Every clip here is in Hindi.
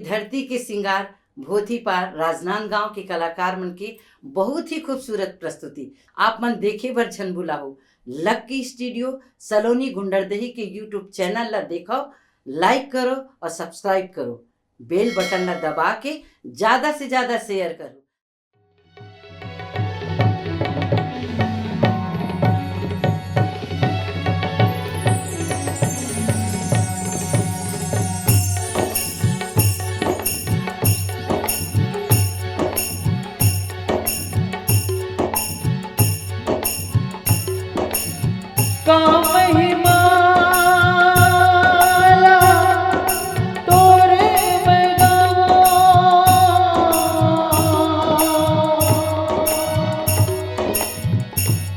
धरती के सिंगार भोथीपार राजनांदगांव के कलाकार मन की बहुत ही खूबसूरत प्रस्तुति आप मन देखे बर झन भुलाओ। लक्की स्टूडियो सलोनी गुंडरदेही के यूट्यूब चैनल ला देखो, लाइक करो और सब्सक्राइब करो, बेल बटन ला दबा के ज्यादा से ज्यादा शेयर करो।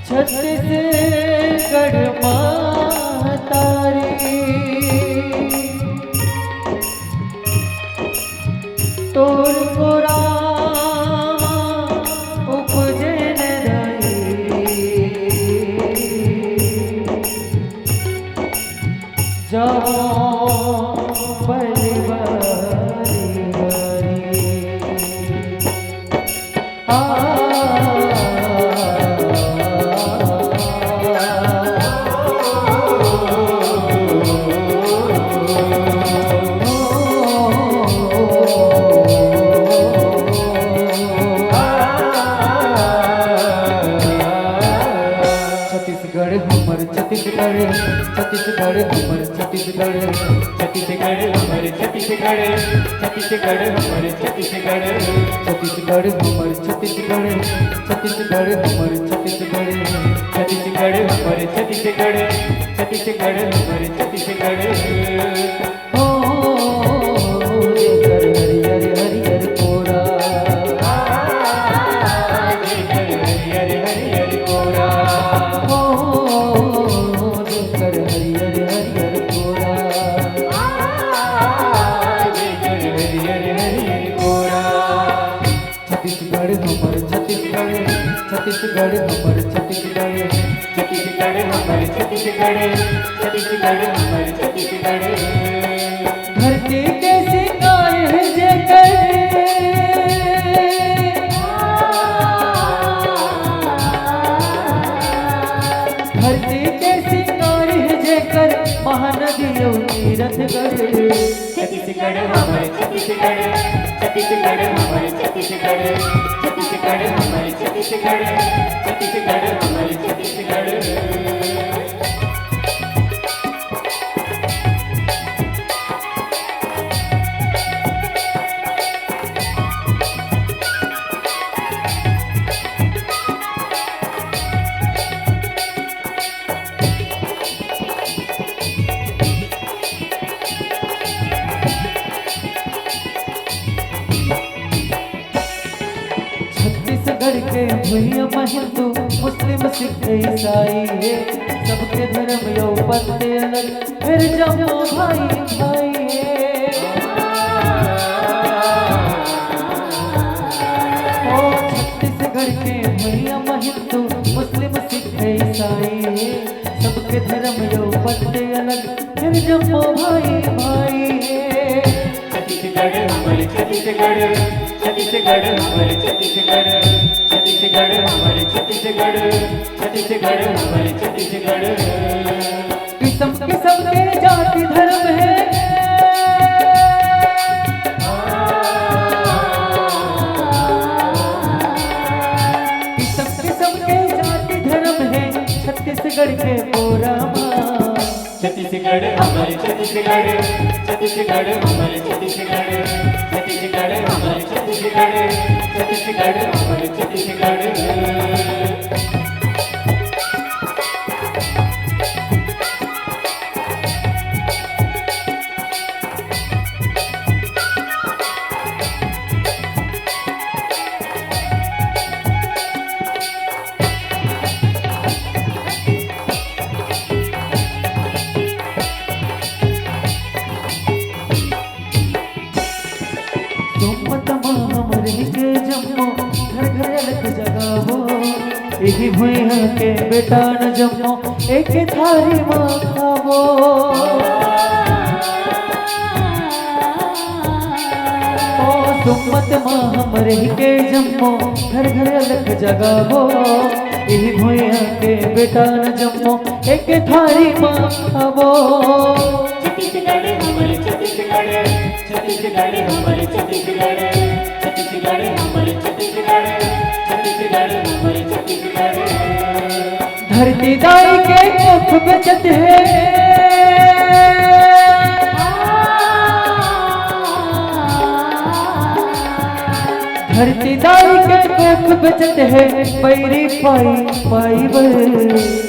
छत्तीसगढ़ मातारी तोर कोरा उपजन रही जाओ बलिवारी छत्तीसगढ़ हमर छत्तीसगढ़ छत्तीसगढ़ हमर छत्तीसगढ़ छत्तीसगढ़ हमर छत्तीसगढ़ छत्तीसगढ़ हमर छत्तीसगढ़ छत्तीसगढ़ हमर छत्तीसगढ़ छत्तीसगढ़ हमर छत्तीसगढ़ छत्तीसगढ़ हमर छत्तीसगढ़ छत्तीसगढ़ हमर छत्तीसगढ़ हो हरियर हरियर कोरा हरियर हरियर कोरा छत्तीसगढ़ हमर छत्तीसगढ़ छत्तीसगढ़ हमर छत्तीसगढ़ छत्तीसगढ़ हमर छत्तीसगढ़ छत्तीसगढ़ हमर छत्तीसगढ़ धरती के सिंगार है जेकर धरती के सिंगार है जेकर महानदी तीरथगढ़ छत्तीसगढ़ हमर छत्तीसगढ़ छत्तीसगढ़ हमर छत्तीसगढ़ छत्तीसगढ़ हमर छत्तीसगढ़ छत्तीसगढ़ हमर छत्तीसगढ़ छत्तीसगढ़ के भैया हिंदू मुस्लिम सिख ईसाई सबके धर्म यो पत्ते अलग फिर जमो भाई भाई ओ छत्तीसगढ़ के भैया हिंदू मुस्लिम सिख ईसाई सबके धर्म यो पत्ते अलग फिर जमो भाई भाई छत्तीसगढ़ हमर छत्तीसगढ़ छत्तीसगढ़ हमर छत्तीसगढ़ छत्तीसगढ़ हमर छत्तीसगढ़ छत्तीसगढ़ हमर छत्तीसगढ़ किस्म किस्म के जाति धर्म है किस्म किस्म के जाति धर्म है छत्तीसगढ़ के पूरा छत्तीसगढ़ हमर छत्तीसगढ़ छत्तीसगढ़ हमर छत्तीसगढ़ छत्तीसगढ़ हमर छत्तीसगढ़ छत्तीसगढ़ हमर छत्तीसगढ़ यही भुइया के बेटा न जमो एक थारी माँ खाबो सुमत माँ हमरे के जम्मो घर घर अलग जगावो यही भुइया के बेटा न जम्मो एक थारी माँ खावो। छत्तीसगढ़ हमारे छत्तीसगढ़, छत्तीसगढ़ हमारे छत्तीसगढ़, छत्तीसगढ़ हमारे छत्तीसगढ़, छत्तीसगढ़ हमारे छत्तीसगढ़। धरती दाई के कोख बचत है, धरती दाई के कोख बचत है पैरी पाई पाई बर।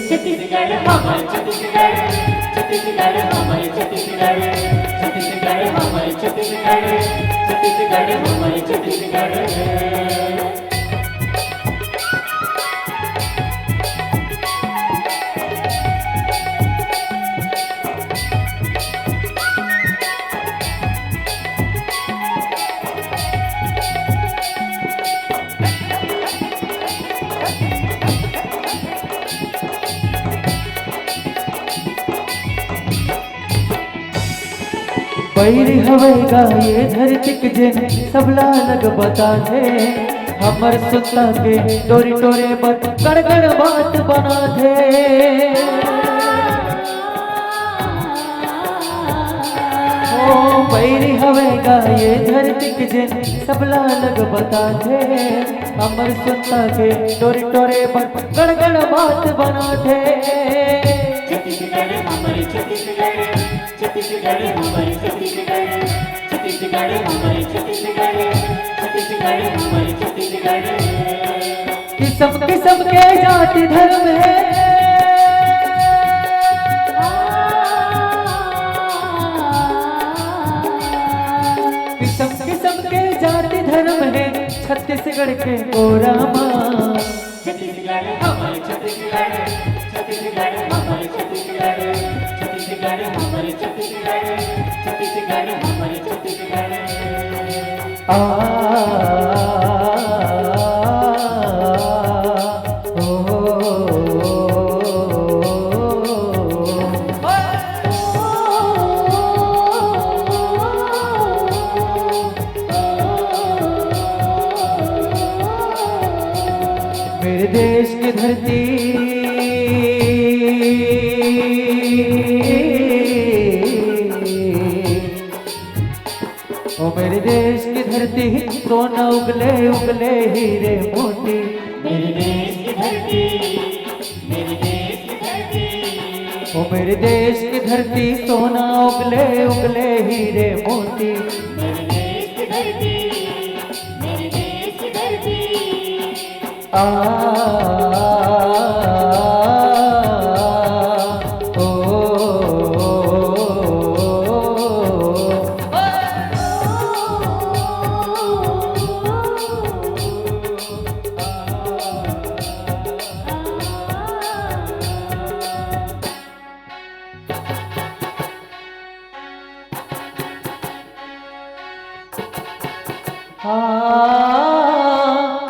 छत्तीसगढ़ हमारे छत्तीसगढ़, छत्तीसगढ़ हमारे छत्तीसगढ़, छत्तीसगढ़ हमारे छत्तीसगढ़, छत्तीसगढ़ हमारे छत्तीसगढ़। पैरी हवेगा ये धरती के जिन सबला लग बता दे हमर सुता के डोरी टोरे बत गड़गड़ बात बना दे। ओ पैरी हवेगा ये धरती के जिन सबला लग बता दे हमर सुता के डोरी टोरे बत गड़गड़ बात बना दे। छत्तीसगढ़ हमारे छत्तीसगढ़, छत्तीसगढ़ हमारे छत्तीसगढ़, छत्तीसगढ़ हमारे छत्तीसगढ़, छत्तीसगढ़ हमारे छत्तीसगढ़। किस्म किस्म के जाति धर्म है, किस्म किस्म के जाति धर्म है छत्तीसगढ़ के ओरामा। छत्तीसगढ़ हमारे छत्तीसगढ़, छत्तीसगढ़ हमारे छत्तीसगढ़, छत्तीसगढ़ हमारे छत्तीसगढ़, छत्तीसगढ़ हमारे छत्तीसगढ़। आ ओ मेरे देश की धरती ओ मेरे देश की धरती सोना उगले उगले हीरे मोती। मेरे देश की धरती, मेरे देश की धरती, ओ मेरे देश की धरती सोना उगले उगले हीरे मोती। मेरे देश की धरती, मेरे देश की धरती। आ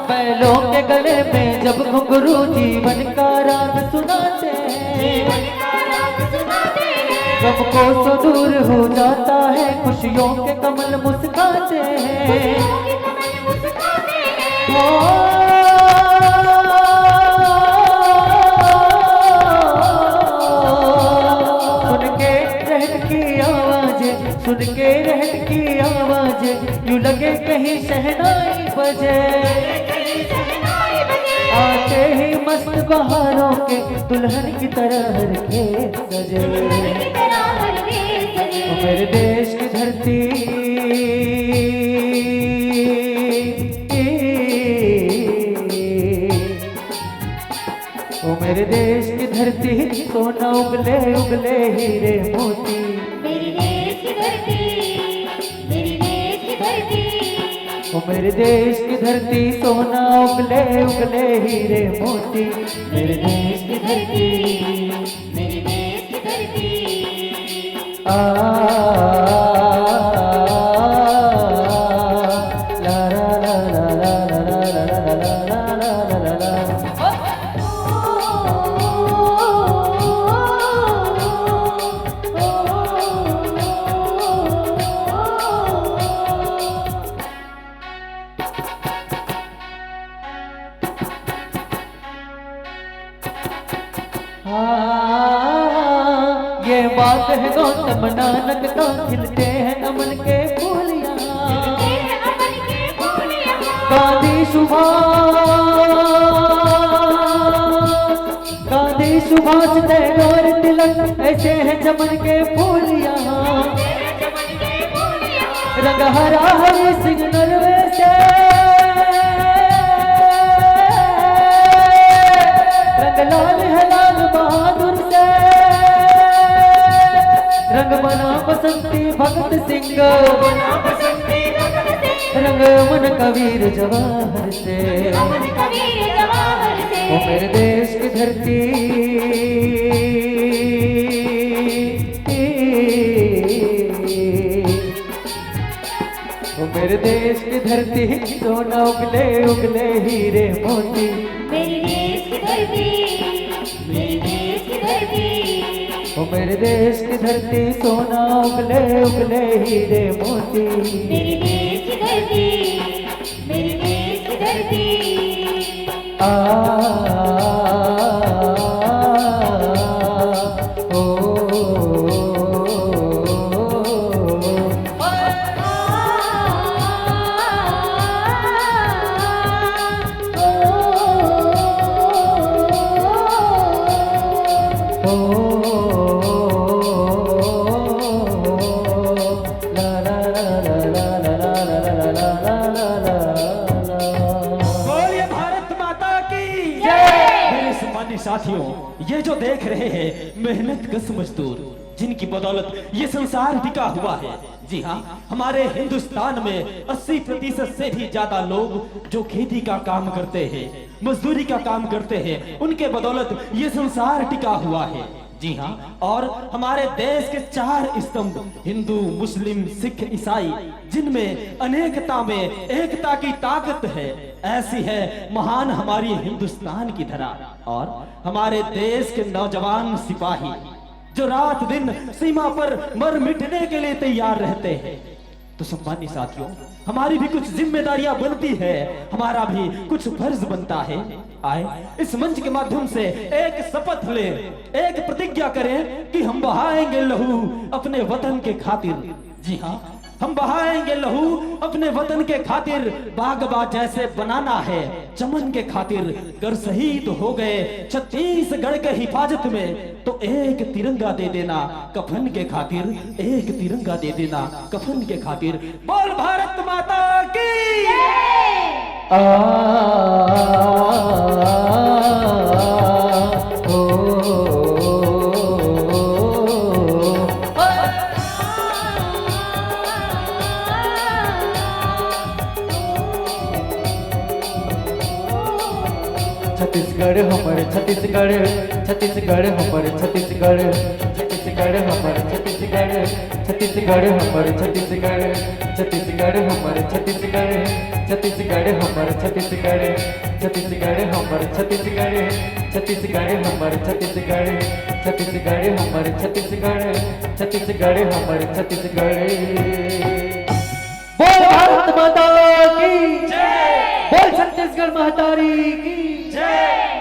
बैलों के गले में जब घुंघरू जीवन का राग सुनाते हैं, गम को सो दूर हो जाता है खुशियों के कमल मुस्काते हैं। सुन के रहट की आवाज़ें, सुन के रहट की आवाज़ें यूं लगे कहीं शहनाई बजे। आते ही मस्त बहारों के दुल्हन की तरह हर खेत सजे। ओ मेरे देश की धरती, ओ मेरे देश की धरती सोना उगले उगले हीरे मोती। मेरे देश की धरती, मेरे देश की धरती। ओ मेरे देश की धरती सोना उगले उगले हीरे मोती। मेरे देश की धरती, मेरे देश की धरती। आ ला ला ला ला ला ला ला ला ला ला ला ला। बात है गौतम नानक का, खिलते हैं अमन के फूलियां। गांधी सुभाष टैगोर तिलक, ऐसे हैं चमन के फूलियां। रंग हरा हरि सिंह नरवे से, रंग लाल है लाल बहादुर से, रंग बना बसंती भगत सिंह, रंग मन कबीर जवाहर से। ओ मेरे देश की धरती, ओ मेरे देश की धरती, सोना उगले उगले हीरे मोती। मेरी देश की धरती, मेरी देश की धरती, ओ मेरे देश की धरती, सोना उगले उगले हीरे मोती। मेरी देश की धरती, मेरी देश की धरती। साथियों, ये जो देख रहे हैं मेहनत कश मजदूर, जिनकी बदौलत ये संसार टिका हुआ है। जी हाँ, हमारे हिंदुस्तान में 80% से भी ज्यादा लोग जो खेती का काम करते हैं, मजदूरी का काम करते हैं, उनके बदौलत ये संसार टिका हुआ है। जी हाँ, और हमारे देश के 4 स्तंभ हिंदू, मुस्लिम, सिख, ईसाई, जिनमें अनेकता में एकता की ताकत है, ऐसी है महान हमारी हिंदुस्तान की धरा। और हमारे देश के नौजवान सिपाही जो रात दिन सीमा पर मर मिटने के लिए तैयार रहते हैं। तो सम्मानित साथियों, हमारी भी कुछ जिम्मेदारियां बनती है, हमारा भी कुछ फर्ज बनता है। आए इस मंच के माध्यम से एक शपथ लें, एक प्रतिज्ञा करें कि हम बहाएंगे लहू अपने वतन के खातिर। जी हाँ, हम बहाएंगे लहू अपने वतन के खातिर। बागबा जैसे बनाना है चमन के खातिर। कर शहीद हो गए छत्तीसगढ़ के हिफाजत में, तो एक तिरंगा दे देना कफन के खातिर, एक तिरंगा दे देना कफन के खातिर। बोल भारत माता की। छत्तीसगढ़ हमर छत्तीसगढ़, छत्तीसगढ़ हमर छत्तीसगढ़, छत्तीसगढ़ हमर छत्तीसगढ़, छत्तीसगढ़ हमर छत्तीसगढ़, छत्तीसगढ़ हमर छत्तीसगढ़, छत्तीसगढ़ हमर छत्तीसगढ़, छत्तीसगढ़ हमर छत्तीसगढ़, छत्तीसगढ़ हमर छत्तीसगढ़, छत्तीसगढ़ हमर छत्तीसगढ़, छत्तीसगढ़ हमर छत्तीसगढ़। बोल भारत माता की जय, बोल छत्तीसगढ़ महतारी की जय।